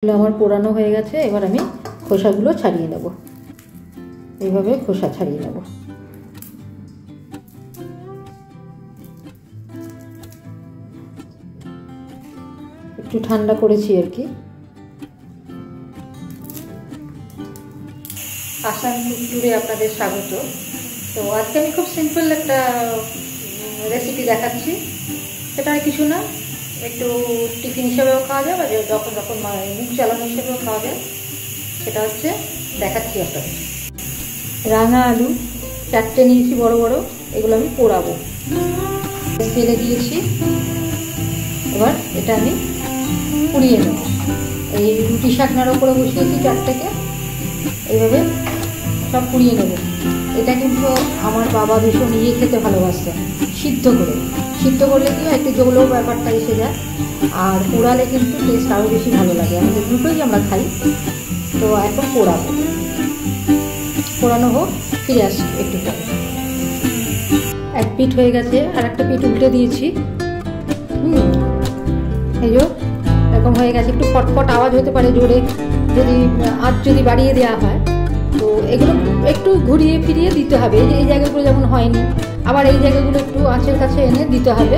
এগুলো আমার পোড়ানো হয়ে গেছে। এবার আমি খোসাগুলো ছাড়িয়ে নেব। এইভাবে খোসা ছাড়িয়ে নেব। একটু ঠান্ডা করেছি আর কি। আসাম ট্যুরে আপনাদের স্বাগত। তো আজকে আমি খুব সিম্পল একটা রেসিপি দেখাচ্ছি। সেটা আর কিছু না, একটু টিফিন হিসেবেও খাওয়া যায় বা যখন যখন মুখ চালানো হিসেবেও খাওয়া যায়। সেটা হচ্ছে দেখাচ্ছি আপনাদের। রাঙা আলু 4টে নিয়েছি বড় বড়, এগুলো আমি পোড়াবো। তেলে দিয়েছি, এবার এটা আমি পুড়িয়ে নেব। এই রুটি শাকনার ওপরে বসিয়েছি 4টেকে, এইভাবে সব পুড়িয়ে নেব। এটা কিন্তু আমার বাবা ভীষণ খেতে ভালোবাসতেন, সিদ্ধ করে। সিদ্ধ করলে কি একটু জৌলো ব্যাপারটা এসে যায়, আর পোড়ালে কিন্তু টেস্ট আরও বেশি ভালো লাগে। আমাদের দুটোই আমরা খাই। তো এখন পোড়ানো হোক, ফিরে আসছি একটু পরে। এক পিঠ হয়ে গেছে, আর একটা পিঠ উল্টে দিয়েছি। এই যে এরকম হয়ে গেছে। একটু ফটফট আওয়াজ হতে পারে জোরে, যদি বাড়িয়ে দেওয়া হয়। তো এগুলো একটু ঘুরিয়ে ফিরিয়ে দিতে হবে। এই জায়গাগুলো যেমন হয়নি, আবার এই জায়গাগুলো একটু আঁচের কাছে এনে দিতে হবে।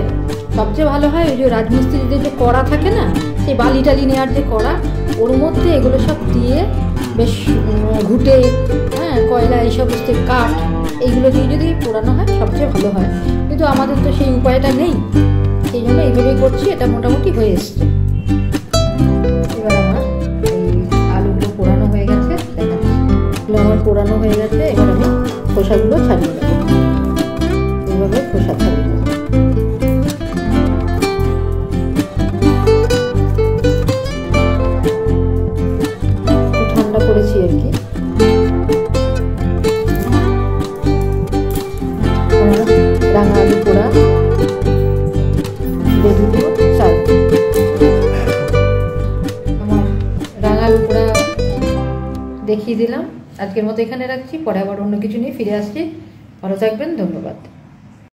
সবচেয়ে ভালো হয় ওই যে রাজমিস্ত্রিদের যে কড়া থাকে না, সেই বালি টালি নেওয়ার যে কড়া, ওর মধ্যে এগুলো সব দিয়ে বেশ ঘুটে, কয়লা এইসব কাঠ, এইগুলো দিয়ে যদি পোড়ানো হয় সবচেয়ে ভালো হয়। কিন্তু আমাদের তো সেই উপায়টা নেই, সেই জন্য এইভাবেই করছি। এটা মোটামুটি হয়ে এসছে। এবার আমার এই আলুগুলো পোড়ানো হয়ে গেছে, আমার পোড়ানো হয়ে গেছে। এবার আমি খোসাগুলো ছাড়িয়ে নেব। এইভাবে খোসা ছাড়িয়ে নেব। ঠান্ডা করেছি আর কি। রাঙা আলু পোড়া রেডি টু সার্ভ। আমার রাঙা আলু পোড়া দেখিয়ে দিলাম। আজকের মতো এখানে রাখছি, পরে আবার অন্য কিছু নিয়ে ফিরে আসছি। ভালো থাকবেন, ধন্যবাদ।